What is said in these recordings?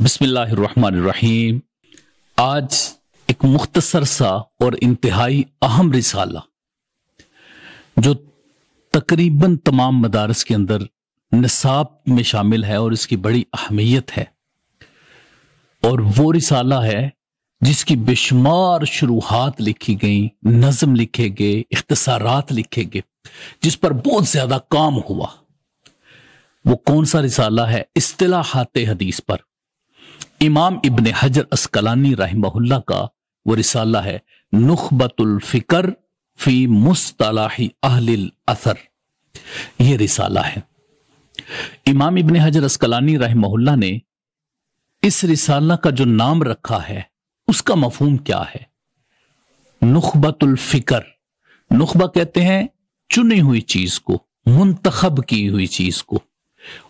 बिस्मिल्लाहिर्रहमानिर्रहीम। आज एक मुख्तसर सा और इंतहाई अहम रिसाला जो तकरीबन तमाम मदारस के अंदर निसाब में शामिल है और इसकी बड़ी अहमियत है, और वो रिसाला है जिसकी बेशुमार शुरुआत लिखी गई, नज़म लिखे गए, इख्तिसारात लिखे गए, जिस पर बहुत ज्यादा काम हुआ। वो कौन सा रिसाला है? इस्तिलाहाते हदीस पर इमाम इब्न हजर अस्कलानी रहमहुल्लाह का वो रिसाला है नुखबतुल फिक्र फी मुस्तलाही अहलिल असर। ये रिसाला है। इमाम इब्न हजर अस्कलानी रहमहुल्लाह ने इस रिसाला का जो नाम रखा है उसका मफहूम क्या है? नुखबतुल फिक्र। नुखबा कहते हैं चुनी हुई चीज को, मुंतखब की हुई चीज को,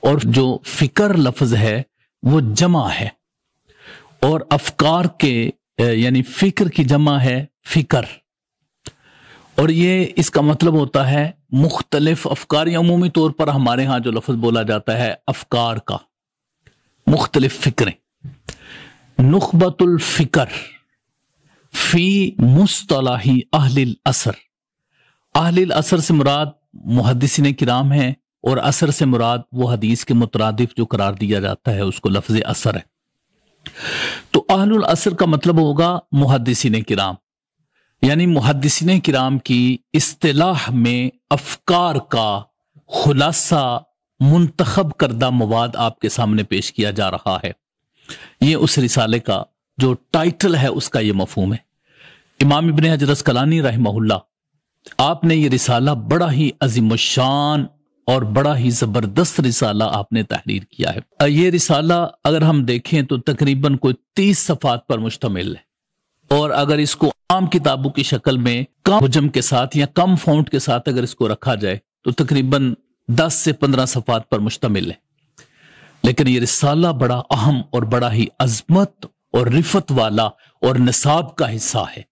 और जो फिक्र लफ्ज है वो जमा है, और अफकार के यानी फिक्र की जमा है फिक्र, और ये इसका मतलब होता है मुख्तलिफ अफकार, या अमूमी तौर पर हमारे यहाँ जो लफ्ज बोला जाता है अफकार का, मुख्तलिफ फिक्रें। नुखबतुल फिक्र फी मुस्तलाही अहलिल असर। अहलिल असर से मुराद मुहद्दिसीन किराम है, और असर से मुराद वो हदीस के मुतरादिफ जो करार दिया जाता है उसको लफ्ज असर है। तो अहलुल असर का मतलब होगा मुहद्दिसीन किराम, यानी मुहद्दिसीन किराम की इस्तिलाह में अफकार का खुलासा, मुंतखब करदा मवाद आपके सामने पेश किया जा रहा है। ये उस रिसाले का जो टाइटल है उसका ये मफहूम है। इमाम इब्न हजर अस्कलानी रहमहुल्लाह, आपने ये रिसाला बड़ा ही अजीमुशान और बड़ा ही जबरदस्त रिसाला आपने तहरीर किया है। ये रिसाला अगर हम देखें तो तकरीबन कोई 30 सफ़ात पर मुश्तमिल है, और अगर इसको आम किताबों की शक्ल में कम हुजम के साथ या कम फ़ॉन्ट के साथ अगर इसको रखा जाए तो तकरीबन 10 से 15 सफ़ात पर मुश्तमिल है। लेकिन ये रिसाला बड़ा अहम और बड़ा ही अजमत और रिफत वाला और निसाब का हिस्सा है।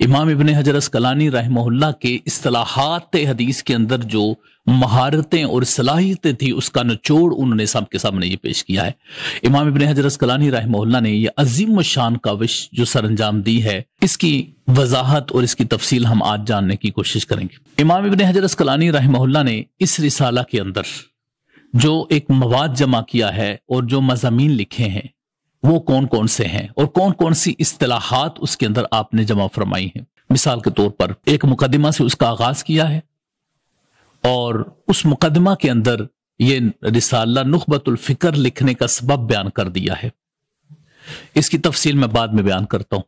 इमाम इब्न हजर अस्कलानी रहमहुल्लाह के इस्तिलाहात हदीस के अंदर जो महारतें और सलाहियतें थी उसका निचोड़ उन्होंने सबके सामने ये पेश किया है। इमाम इब्न हजर अस्कलानी रहमहुल्लाह ने ये अजीम शान काविश जो सरअंजाम दी है, इसकी वजाहत और इसकी तफसील हम आज जानने की कोशिश करेंगे। इमाम इब्न हजर अस्कलानी रहमहुल्लाह ने इस रिसाला के अंदर जो एक मवाद जमा किया है और जो मज़ामीन लिखे हैं वो कौन कौन से हैं और कौन कौन सी इस्तिलाहात उसके अंदर आपने जमा फरमाई हैं। मिसाल के तौर पर एक मुकदमा से उसका आगाज किया है, और उस मुकदमा के अंदर ये रिसाला नुखबतुल फिक्र लिखने का सबब बयान कर दिया है। इसकी तफसील मैं बाद में बयान करता हूं।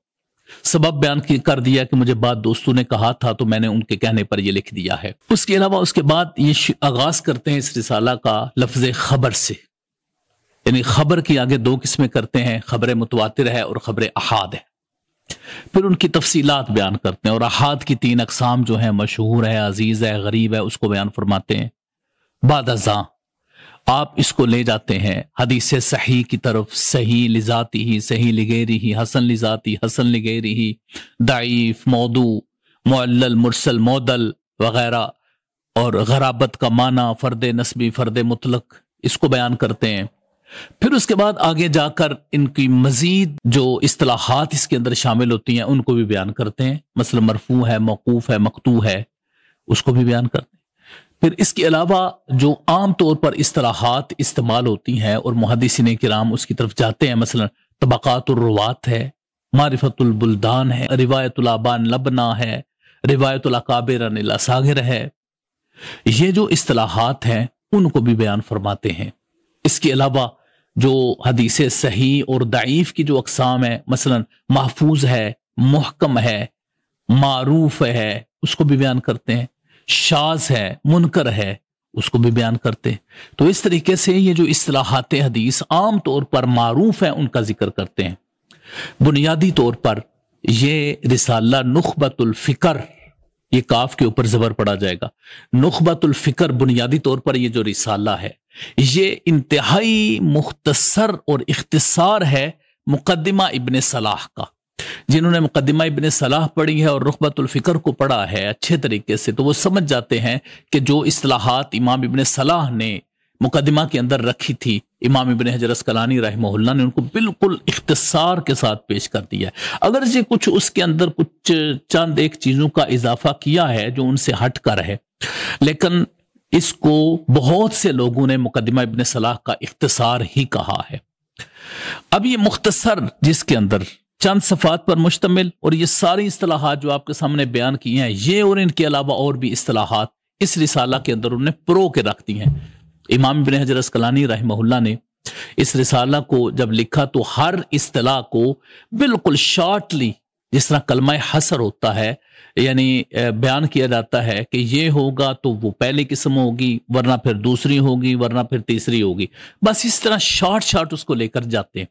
सबब बयान कर दिया कि मुझे बात दोस्तों ने कहा था तो मैंने उनके कहने पर यह लिख दिया है। उसके अलावा उसके बाद ये आगाज करते हैं इस रिसाला का लफ्ज खबर से, यानी खबर की आगे दो किस्में करते हैं, खबर मुतवातिर है और खबर अहाद है। फिर उनकी तफसीलात बयान करते हैं, और अहाद की 3 अकसाम जो है मशहूर है, अजीज है, गरीब है, उसको बयान फरमाते हैं। बाद अज़ा आप इसको ले जाते हैं हदीस सही की तरफ, सही लिजाती ही, सही लिगैरी ही, हसन लिजाती, हसन लिगैरी ही, दाइफ, मौदू, मुअल्लल, मुरसल, मौदल वगैरह, और गराबत का माना, फर्द नस्बी, फर्द मुतलक, इसको बयान करते हैं। फिर उसके बाद आगे जाकर इनकी मजीद जो इस्तिलाहात इसके अंदर शामिल होती हैं उनको भी बयान करते हैं। मसला मरफू है, मौकूफ है, मकतू है, उसको भी बयान करते हैं। फिर इसके अलावा जो आम तौर पर इस्तिलाहात इस्तेमाल होती हैं और मुहद्दिसीन किराम उसकी तरफ जाते हैं, मसलन तबकातुर रुवात है, मारिफतुल बुल्दान है, रिवायतुल आबान लबना है, रिवायतुल अकाबिर अनिल असागिर है, ये जो इस्तिलाहात हैं उनको भी बयान फरमाते हैं। इसके अलावा जो हदीस सही और दाइफ की जो अकसाम है, मसलन महफूज है, मुहकम है, मारूफ है, उसको भी बयान करते हैं। शाज है, मुनकर है, उसको भी बयान करते हैं। तो इस तरीके से ये जो इस्तिलाहात हदीस आम तौर पर मारूफ है उनका जिक्र करते हैं। बुनियादी तौर पर ये रिसाला नुखबतुल फिक्र, ये काफ के ऊपर जबर पड़ा जाएगा, नुखबतुल फिक्र, बुनियादी तौर पर ये जो रिसाला है ये इंतहाई मुख्तसर और इख्तिसार है मुकद्दिमा इब्न सलाह का। जिन्होंने मुकद्दिमा इब्न सलाह पढ़ी है और नुखबतुल फिक्र को पढ़ा है अच्छे तरीके से, तो वो समझ जाते हैं कि जो इस्तिलाहात इमाम इब्न सलाह ने मुकदमा के अंदर रखी थी, इमाम इब्न हजर अस्कलानी रहमहुल्लाह ने उनको बिल्कुल इख्तिसार के साथ पेश कर दिया है। अगर ये कुछ उसके अंदर कुछ चंद एक चीजों का इजाफा किया है जो उनसे हट कर है, लेकिन इसको बहुत से लोगों ने मुकदमा इब्न सलाह का इख्तिसार ही कहा है। अब ये मुख्तसर जिसके अंदर चंद सफ़ात पर मुश्तमिल और ये सारी इस्तिलाहात जो आपके सामने बयान की हैं, ये और इनके अलावा और भी इस्तिलाहात इस रिसाला के अंदर उन्होंने प्रो के रख दी हैं। इमाम इब्न हजर अस्कलानी रहमहुल्लाह ने इस रिसाला को जब लिखा तो हर इस्तिलाह को बिल्कुल शॉर्टली, जिस तरह कलमा हसर होता है, यानी बयान किया जाता है कि ये होगा तो वो पहली किस्म होगी, वरना फिर दूसरी होगी, वरना फिर तीसरी होगी, बस इस तरह शॉर्ट उसको लेकर जाते हैं।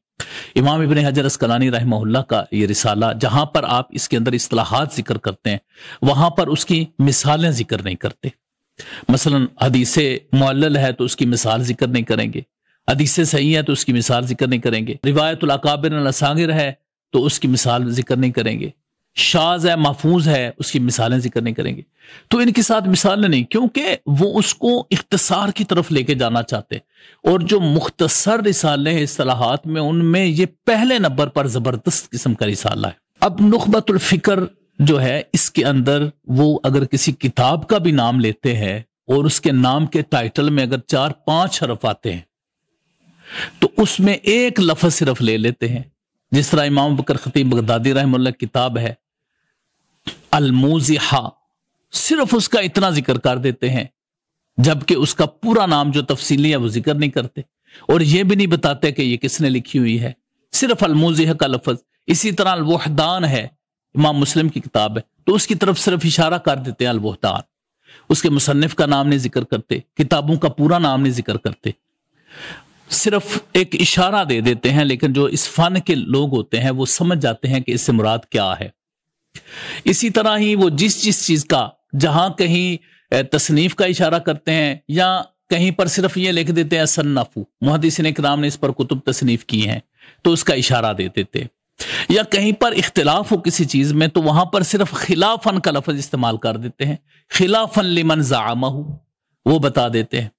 इमाम इब्न हजर अस्कलानी रहमहुल्लाह का ये रिसाला, जहां पर आप इसके अंदर इस्तिलाहात जिक्र करते हैं, वहां पर उसकी मिसालें जिक्र नहीं करते। मसलन हदीसे मुअल्लल है तो उसकी मिसाल जिक्र नहीं करेंगे, हदीसे सही है तो उसकी मिसाल जिक्र नहीं करेंगे, रिवायतुल अकाबिर अल असागिर है तो उसकी मिसाल जिक्र नहीं करेंगे, शाज है महफूज है उसकी मिसालें जिक्र नहीं करेंगे। तो इनके साथ मिसालें नहीं, क्योंकि वो उसको इख्तिसार की तरफ लेके जाना चाहते। और जो मुख्तसर रिसाले हैं इस्तिलाहात में, उनमें ये पहले नंबर पर जबरदस्त किस्म का रिसाला है। अब नुखबतुल फिक्र जो है, इसके अंदर वो अगर किसी किताब का भी नाम लेते हैं और उसके नाम के टाइटल में अगर 4-5 हरफ आते हैं तो उसमें एक लफ्ज सिर्फ ले लेते हैं। जिस तरह इमाम बकर खतीब बगदादी रहमतुल्लाह किताब है अल-मूज़िहा, सिर्फ उसका इतना जिक्र कर देते हैं, जबकि उसका पूरा नाम जो तफसीली है वो जिक्र नहीं करते और ये भी नहीं बताते कि ये किसने लिखी हुई है, सिर्फ अल-मूज़िहा का लफ्ज। इसी तरह अल-वहदान है, इमाम मुस्लिम की किताब है, तो उसकी तरफ सिर्फ इशारा कर देते हैं अल-वहदान, उसके मुसन्निफ का नाम नहीं जिक्र करते, किताबों का पूरा नाम नहीं जिक्र करते, सिर्फ एक इशारा दे देते हैं। लेकिन जो इस फन के लोग होते हैं वो समझ जाते हैं कि इससे मुराद क्या है। इसी तरह ही वो जिस चीज का जहां कहीं तसनीफ का इशारा करते हैं या कहीं पर सिर्फ ये लिख देते हैं सन्नफू, मुहद्दिसीन इकराम ने इस पर कुतुब तसनीफ की हैं, तो उसका इशारा दे देते। या कहीं पर इख्तिलाफ हो किसी चीज में तो वहां पर सिर्फ खिलाफन का लफ्ज इस्तेमाल कर देते हैं, खिलाफन लिमन ज़अमहु, वो बता देते हैं।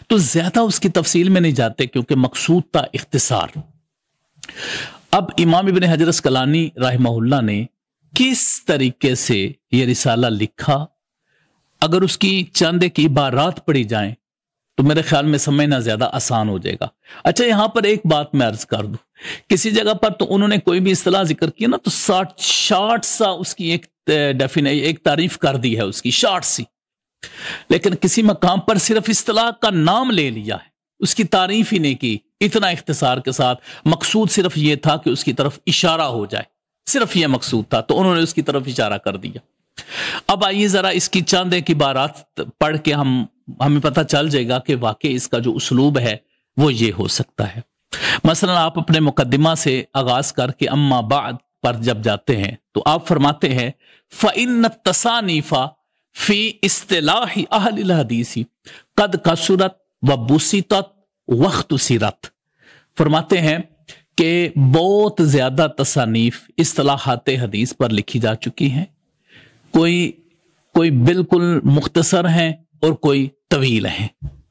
तो ज्यादा उसकी तफसील में नहीं जाते क्योंकि मकसूद था इख्तिसार। अब इमाम इब्न हजर अस्कलानी रहमहुल्लाह ने किस तरीके से यह रिसाला लिखा, अगर उसकी चंद एक इबारात पढ़ी जाएं तो मेरे ख्याल में समझना ज्यादा आसान हो जाएगा। अच्छा, यहां पर एक बात मैं अर्ज कर दूं, किसी जगह पर तो उन्होंने कोई भी इस्तिलाह जिक्र किया ना तो शार्ट सा उसकी एक तारीफ कर दी है उसकी शार्ट सी, लेकिन किसी मकाम पर सिर्फ इस्तिलाह का नाम ले लिया है, उसकी तारीफ ही नहीं की, इतना इख्तिसार के साथ। मकसूद सिर्फ ये था कि उसकी तरफ इशारा हो जाए, सिर्फ ये मकसूद था, तो उन्होंने उसकी तरफ इशारा कर दिया। अब आइए जरा इसकी चंद एक इबारात पढ़ के हमें पता चल जाएगा कि वाकई इसका जो उसलूब है वो ये हो सकता है। मसलन आप अपने मुकद्दिमा से आगाज करके अम्मा बाद पर जब जाते हैं तो आप फरमाते हैं फ़इन्न तसानीफा फी इस्तिलाही अहलिल हदीसी कद कसरत व बुसितत वख्तुसिरत। फरमाते हैं कि बहुत ज्यादा तसानीफ इस्तिलाहात हदीस पर लिखी जा चुकी हैं, कोई बिल्कुल मुख्तसर हैं और कोई तवील हैं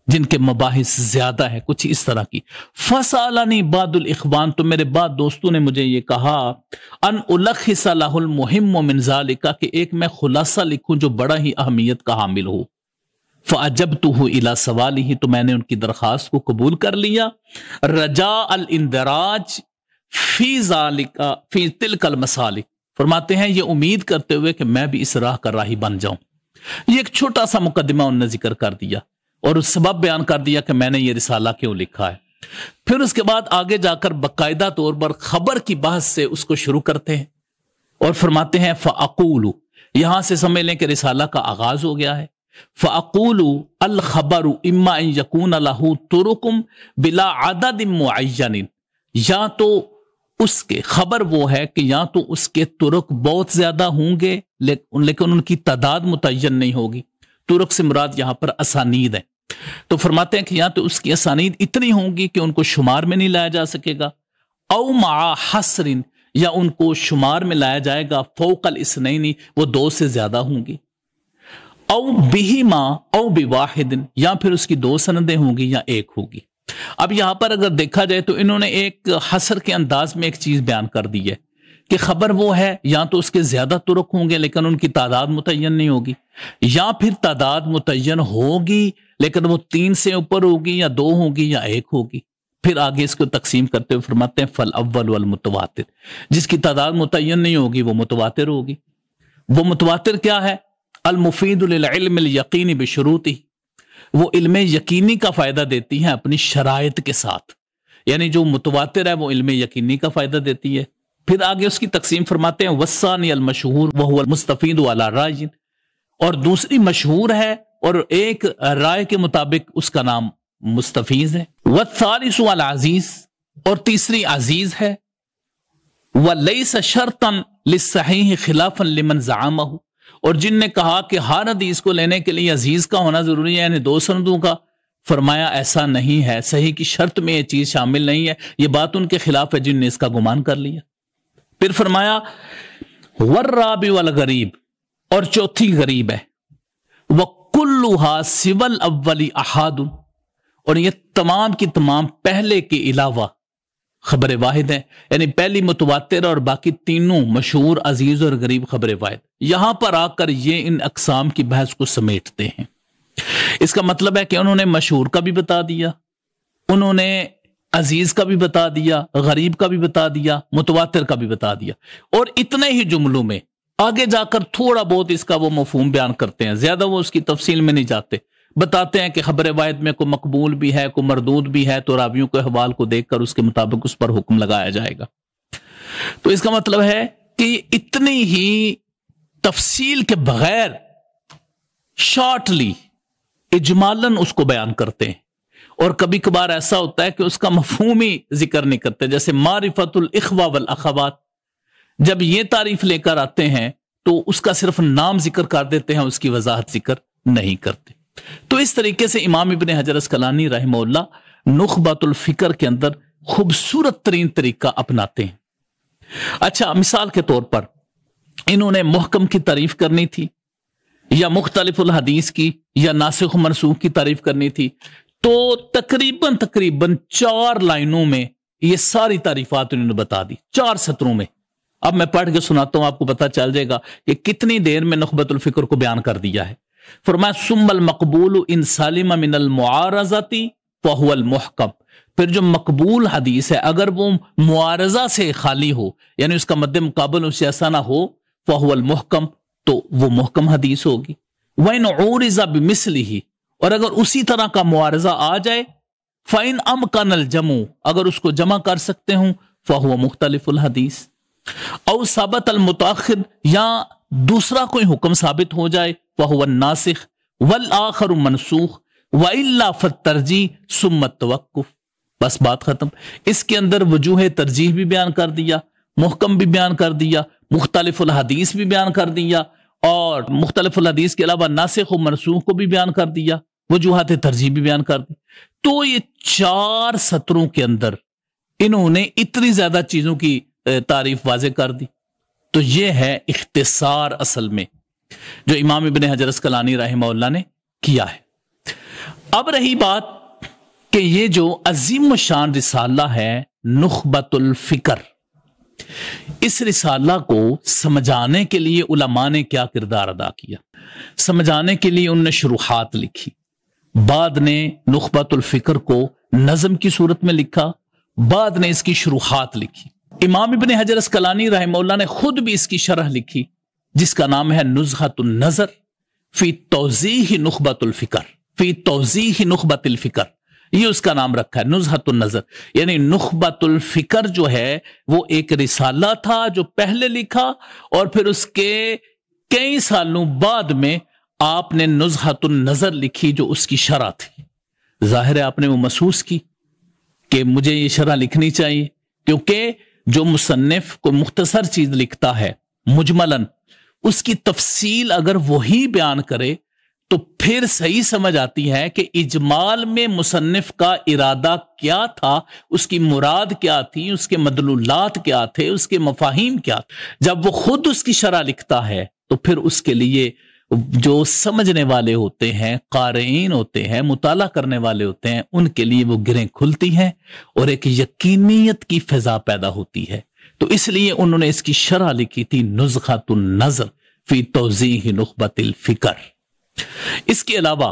जिनके मबाहिस ज्यादा है, कुछ इस तरह की। फसालानी बादुल इखवान, तो मेरे बाद दोस्तों ने मुझे ये कहा अन उलखिसा लहुल मुहिम मिन ज़ालिका, कि एक मैं खुलासा लिखूं जो बड़ा ही अहमियत का हामिल हो। फ़अजबतुहु इला सवालिही, तो मैंने उनकी दरखास्त को कबूल कर लिया। रजा अल इंदराज फी ज़ालिका फी तिलकल मसालिक, फरमाते हैं ये उम्मीद करते हुए कि मैं भी इस राह का राही बन जाऊं। ये एक छोटा सा मुकदमा उन्होंने जिक्र कर दिया और उस सबब बयान कर दिया कि मैंने ये रिसाला क्यों लिखा है। फिर उसके बाद आगे जाकर बाकायदा तौर पर खबर की बहस से उसको शुरू करते हैं और फरमाते हैं फ़अक़ूलु, यहां से समझ लें कि रिसाला का आगाज हो गया है। फ़अक़ूलु अल खबरु इम्मा अन यकून लहू तुरुकुम बिला अददिन मुअय्यनिन, या तो उसके खबर वो है कि या तो उसके तुरुक बहुत ज्यादा होंगे लेकिन उनकी तादाद मुतय्यन नहीं होगी। तुरुक से मुराद यहां पर असानीद है, तो फरमाते हैं कि या तो उसकी असानीद इतनी होंगी कि उनको शुमार में नहीं लाया जा सकेगा, औ मा हसरिन, या उनको शुमार में लाया जाएगा फौकल इसनैनी, वो 2 से ज्यादा होंगी, او بہما او بواحد، یا پھر اس کی دو سندیں ہوں گی یا ایک ہوگی۔ اب یہاں پر اگر دیکھا جائے تو انہوں نے ایک حصر کے انداز میں ایک چیز بیان کر دی ہے کہ خبر وہ ہے یا تو اس کے زیادہ طرق ہوں گے لیکن ان کی تعداد متعین نہیں ہوگی، یا پھر تعداد متعین ہوگی لیکن وہ 3 سے اوپر ہوگی یا 2 ہوگی یا 1 ہوگی۔ پھر آگے اس کو تقسیم کرتے ہوئے فرماتے ہیں فالاول والمتواتر، جس کی تعداد متعین نہیں ہوگی وہ متواتر ہوگی۔ وہ متواتر کیا ہے؟ المفید للعلم الیقینی بشروطی، وہ علم یقینی کا فائدہ دیتی ہے اپنی شرائط کے ساتھ، یعنی جو متواتر ہے وہ علم یقینی کا فائدہ دیتی ہے۔ پھر آگے اس کی تقسیم فرماتے ہیں والثانی المشہور وہو المستفید علی رائے، اور دوسری مشہور ہے اور ایک رائے کے مطابق اس کا نام مستفیض ہے۔ والثالث العزیز، اور تیسری عزیز ہے۔ ولیس شرطا للصحیح خلافا لمن زعمہ، اور جن نے کہا کہ ہر حدیث کو لینے کے لیے عزیز کا ہونا ضروری ہے، یعنی 2 سندوں کا، فرمایا ایسا نہیں ہے، صحیح کی شرط میں یہ چیز شامل نہیں ہے، یہ بات ان کے خلاف ہے جن نے اس کا گمان کر لیا۔ پھر فرمایا والرابع والغریب، اور چوتھی غریب ہے۔ وکلھا سوى الاول احاد، اور یہ تمام کی تمام پہلے کے علاوہ خبر واحد ہیں، یعنی پہلی متواتر اور باقی تینوں مشہور، عزیز اور غریب خبر واحد۔ یہاں پر آ کر یہ ان اقسام کی بحث کو سمیٹتے ہیں۔ اس کا مطلب ہے کہ انہوں نے مشہور کا بھی بتا دیا، انہوں نے عزیز کا بھی بتا دیا، غریب کا بھی بتا دیا، متواتر کا بھی بتا دیا، اور اتنے ہی جملوں میں آگے جا کر تھوڑا بہت اس کا وہ مفہوم بیان کرتے ہیں، زیادہ وہ اس کی تفصیل میں نہیں جاتے، بتاتے ہیں کہ خبر واحد میں کوئی مقبول بھی ہے، کوئی مردود بھی ہے، تو راویوں کے احوال کو دیکھ کر اس کے مطابق اس پر حکم لگایا جائے گا۔ تو اس کا مطلب ہے کہ اتنی ہی تفصیل کے بغیر شارٹلی اجمالاً اس کو بیان کرتے ہیں، اور کبھی کبھار ایسا ہوتا ہے کہ اس کا مفہومی ذکر نہیں کرتے، جیسے معرفت الاخوہ والاخوات، جب یہ تعریف لے کر آتے ہیں تو اس کا صرف نام ذکر کر دیتے ہیں، اس کی وضاحت ذکر نہیں کرتے۔ تو اس طریقے سے امام ابن حجر اسقلانی رحمہ اللہ نخبۃ الفکر کے اندر خوبصورت ترین طریقہ اپناتے ہیں۔ اچھا، مثال کے طور پر انہوں نے محکم کی تعریف کرنی تھی، یا مختلف الحدیث کی، یا ناسخ و منسوخ کی تعریف کرنی تھی، تو تقریباً 4 لائنوں میں یہ ساری تعریفات انہوں نے بتا دی، 4 سطروں میں۔ اب میں پڑھ کے سناتا ہوں، آپ کو پتا چل جائے گا کہ کتنی دیر میں نخبۃ الفکر کو بیان کر دیا ہے۔ فرمایا ثم المقبول ان سالم من المعارضۃ فهو المحکم، پھر جو مقبول حدیث ہے اگر وہ معارضہ سے خالی ہو، یعنی اس کا مد مقابل اس سے ایسا نہ ہو، فهو المحکم، تو وہ محکم حدیث ہوگی۔ وَإِنْ عُورِضَ بِمِثْلِهِ، اور اگر اسی طرح کا معارضہ آ جائے، فَإِنْ أَمْكَنَ الْجَمْعُ، اگر اس کو جمع کر سکتے ہوں، فَهُوَ مختلف الحدیث۔ او ثابت المتاخر، یا دوسرا کوئی حکم ثابت ہو جائے، فَهُوَ الناسخ والآخر منسوخ، وَإِلَّا فَالتَّرْجِيحُ ثُمَّ التَّوَقُّفُ۔ بس بات ختم۔ اس کے اندر وجوہ ترجیح بھی بیان کر دیا، محکم بھی بیان کر دیا، مختلف الحدیث بھی بیان کر دیا، اور مختلف الحدیث کے علاوہ ناسخ و منسوخ کو بھی بیان کر دیا، وجوہات ترجیح بھی بیان کر دی۔ تو یہ 4 سطروں کے اندر انہوں نے اتنی زیادہ چیزوں کی تعریف واضح کر دی۔ تو یہ ہے اختصار اصل میں جو امام ابن حجر اسقلانی رحمہ اللہ نے کیا ہے۔ اب رہی بات کہ یہ جو عظیم الشان رسالہ ہے نخبۃ الفکر، اس رسالہ کو سمجھانے کے لیے علماء نے کیا کردار ادا کیا؟ سمجھانے کے لیے انہوں نے شروحات لکھی، بعد نے نخبۃ الفکر کو نظم کی صورت میں لکھا، بعد نے اس کی شروحات لکھی۔ امام ابن حجر اسقلانی رحمہ اللہ نے خود بھی اس کی شرح لکھی، جس کا نام ہے نزہۃ النظر فی توضیح نخبۃ الفکر، فی توضیح نخبۃ الفکر، یہ اس کا نام رکھا ہے نزہۃ النظر۔ یعنی نخبۃ الفکر جو ہے وہ ایک رسالہ تھا جو پہلے لکھا، اور پھر اس کے کئی سالوں بعد میں آپ نے نزہۃ النظر لکھی جو اس کی شرح تھی۔ ظاہر ہے آپ نے وہ محسوس کی کہ مجھے یہ شرح لکھنی چاہیے، کیونکہ جو مصنف کو مختصر چیز لکھتا ہے مجملاً، اس کی تفصیل اگر وہی بیان کرے تو پھر صحیح سمجھ آتی ہے کہ اجمال میں مصنف کا ارادہ کیا تھا، اس کی مراد کیا تھی، اس کے مدلولات کیا تھے، اس کے مفاہیم کیا تھے۔ جب وہ خود اس کی شرح لکھتا ہے تو پھر اس کے لیے जो समझने वाले होते हैं, क़ारीन होते हैं, मुताला करने वाले होते हैं, उनके लिए वो गिरें खुलती हैं और एक यकीनियत की फिजा पैदा होती है। तो इसलिए उन्होंने इसकी शरह लिखी थी नुज़ख़तुन नज़र फी तौज़ीह नुख़बतिल फ़िक्र। इसके अलावा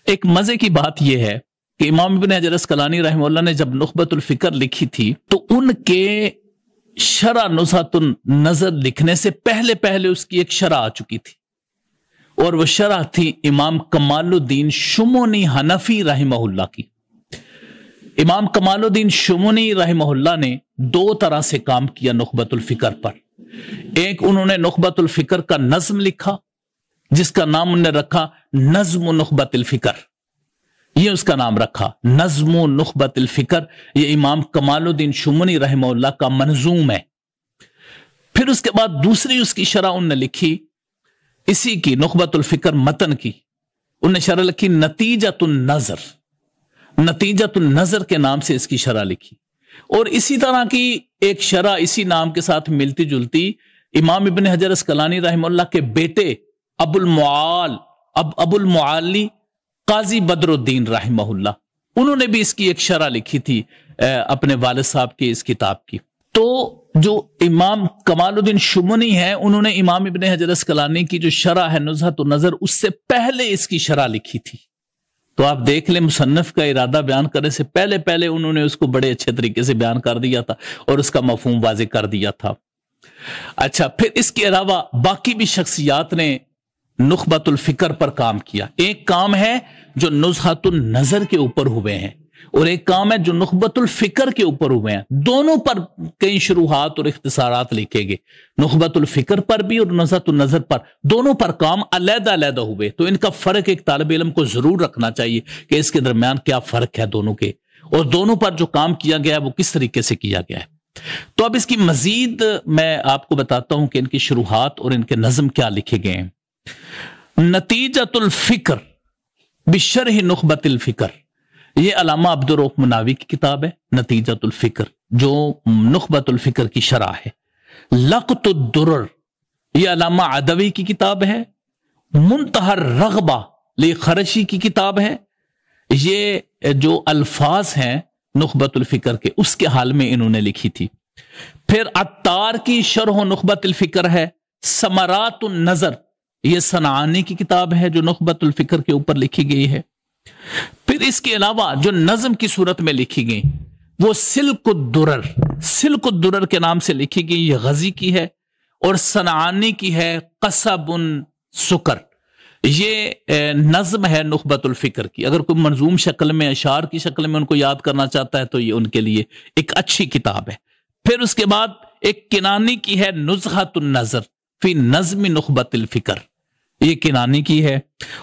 एक मजे की बात यह है कि इमाम इब्न हजर अस्क़लानी रहमतुल्लाह ने जब नुख़बतुल फ़िक्र लिखी थी तो उनके शरह नुज़ख़तुन नज़र लिखने से पहले पहले उसकी एक शरह आ चुकी थी और वह शरह थी इमाम कमालुद्दीन शुमोनी हनफी रहमहुल्लाह की। इमाम कमालुद्दीन शुमोनी रहमहुल्लाह ने दो तरह से काम किया नुख़बतुल फ़िक्र पर। एक, उन्होंने नुख़बतुल फ़िक्र का नज़्म लिखा जिसका नाम उन्होंने रखा नज़्म नुख़बतुल फ़िक्र, ये उसका नाम रखा नज़्म नुख़बतुल फ़िक्र। ये इमाम कमालुद्दीन शुमोनी रहमहुल्लाह का मंजूम है। फिर उसके बाद दूसरी उसकी शरह उन्होंने लिखी इसी की नुख़बतुल फ़िक्र मतन की, उन्होंने शरह लिखी नतीजतुन नज़र, नतीजतुन नज़र के नाम से इसकी शरह लिखी। और इसी तरह की एक शरह इसी नाम के साथ मिलती जुलती इमाम इब्न हजर अस्क़लानी रहमतुल्लाह के बेटे अबुल मुआली काजी बदरुद्दीन रहमहुल्लाह, उन्होंने भी इसकी एक शरह लिखी थी अपने वालिद साहब की इस किताब की। तो जो इमाम कमालुद्दीन शुमनी है उन्होंने इमाम इब्न हजर अस्क़लानी की जो शरह है नुज़ख़तुन नज़र उससे पहले इसकी शरह लिखी थी। तो आप देख लें, मुसन्निफ का इरादा बयान करने से पहले पहले उन्होंने उसको बड़े अच्छे तरीके से बयान कर दिया था और उसका मफ़हूम वाज़ेह कर दिया था। अच्छा, फिर इसके अलावा बाकी भी शख्सियात ने नुख़बतुल फ़िक्र पर काम किया। एक काम है जो नुज़ख़तुन नज़र के ऊपर हुए हैं और एक काम है जो नुख़बतुल फ़िक्र के ऊपर हुए हैं। दोनों पर कई शुरूहात और इख्तिसारात लिखे गए, नुख़बतुल फ़िक्र पर भी और नुज़ख़तुन नज़र पर, दोनों पर काम अलग अलग हुए। तो इनका फर्क एक तालिब इल्म को जरूर रखना चाहिए कि इसके दरमियान क्या फर्क है दोनों के, और दोनों पर जो काम किया गया है वो किस तरीके से किया गया है। तो अब इसकी मजीद मैं आपको बताता हूं कि इनकी शुरूहात और इनके नज़म क्या लिखे गए हैं। नतीजतुल फ़िक्र बिशरह नुख़बतिल फ़िक्र, ये अल्लामा अब्दुर रऊफ़ मुनावी की किताब है नतीजतुल फ़िक्र, जो नुख़बतुल फ़िक्र की शरह है। लक़्तुद दुर्र, ये अल्लामा अदवी की किताब है। मुंतहर रग़बा ले ख़रशी की किताब है। ये जो अल्फाज हैं नुख़बतुल फ़िक्र के उसके हाल में इन्होंने लिखी थी। फिर अत्तार की शरह नुख़बतुल फ़िक्र है। समरातुन नज़र, ये सनानी की किताब है जो नुख़बतुल फ़िक्र के ऊपर लिखी गई है। फिर इसके अलावा जो नज़म की सूरत में लिखी गई वो सिल्कुद्दुरर, सिल्कुद्दुरर के नाम से लिखी गई, ये गज़ी की है और सनानी की है क़सबुन सुकर। ये नज़म है नुख़बतुल फ़िक्र की। अगर कोई मंजूम शक्ल में, अशार की शक्ल में उनको याद करना चाहता है तो ये उनके लिए एक अच्छी किताब है। फिर उसके बाद एक किनानी की है नुज़ख़तुन नज़र फी नज़्म नुख़बतिल फ़िक्र, ये किनानी की है।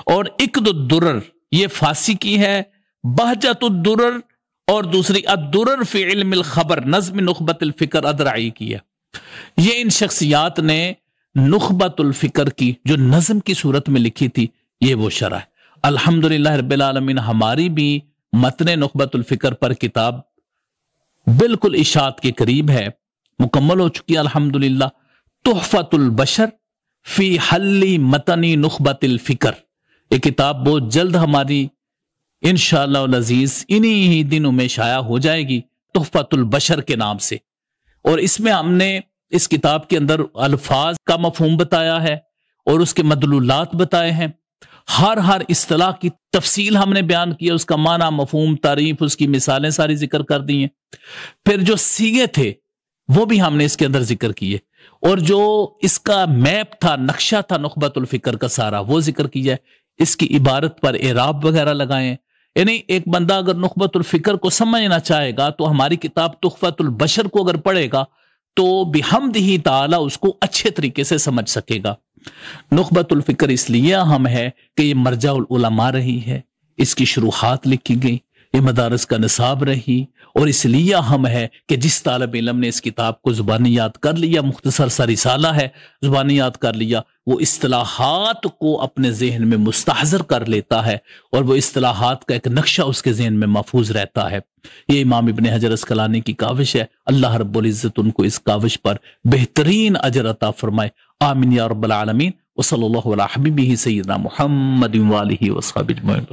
और इक़्दुद्दुरर, ये फासी की है। बहजतुद्दुरर और दूसरी अद्दुरर फी इल्मिल ख़बर नज़्म नुख़बतिल फ़िक्र अदराई की है। ये इन शख्सियात ने नुख़बतुल फ़िक्र की जो नज़म की सूरत में लिखी थी ये वो शरह है। अल्हम्दुलिल्लाह रब्बिल आलमीन, हमारी भी मतने नुख़बतुल फ़िक्र पर किताब बिल्कुल इशात के करीब है, मुकम्मल हो चुकी है अल्हम्दुलिल्लाह। तुहफ़तुल बशर फी हल्ली मतनी नुख़बतिल फ़िक्र, ये किताब बहुत जल्द हमारी इंशाअल्लाह अज़ीज़ इन्हीं ही दिनों में शाया हो जाएगी तुहफ़तुल बशर के नाम से। और इसमें हमने इस किताब के अंदर अल्फाज का मफ़हूम बताया है और उसके मदलूलात बताए हैं। हर इस्तिलाह की तफसील हमने बयान किया, उसका माना, मफ़हूम, तारीफ, उसकी मिसालें सारी जिक्र कर दी हैं। फिर जो सीगे थे वो भी हमने इसके अंदर जिक्र किए और जो इसका मैप था, नक्शा था नुख़बतुल फ़िक्र का सारा, वो जिक्र किया है। इसकी इबारत पर एराब वगैरह लगाए। यानी एक बंदा अगर नुख़बतुल फ़िक्र को समझना चाहेगा तो हमारी किताब तुहफ़तुल बशर को अगर पढ़ेगा तो बिहम्दिही ताला उसको अच्छे तरीके से समझ सकेगा। नुख़बतुल फ़िक्र इसलिए अहम है कि ये मरजाउल उलमा रही है, इसकी शुरूहात लिखी गई, ये मदारस का निसाब रही, और इसलिए अहम है कि जिस तालिब इल्म ने इस किताब को ज़ुबानी याद कर लिया, मुख्तसर सा रिसाला है, ज़ुबानी याद कर लिया, वो इस्तिलाहात को अपने जहन में मुस्तहज़र कर लेता है और वो इस्तिलाहात का एक नक्शा उसके जहन में महफूज रहता है। ये इमाम इब्न हजर अस्क़लानी की काविश है। अल्लाह रब्बुल इज़्ज़त उनको इस काविश पर बेहतरीन अजर अता फरमाए। आमीन या रब्बल आलमीन। وصلی اللہ علی حبیبہ سیدنا محمد وآلہ وصحبہ اجمعین.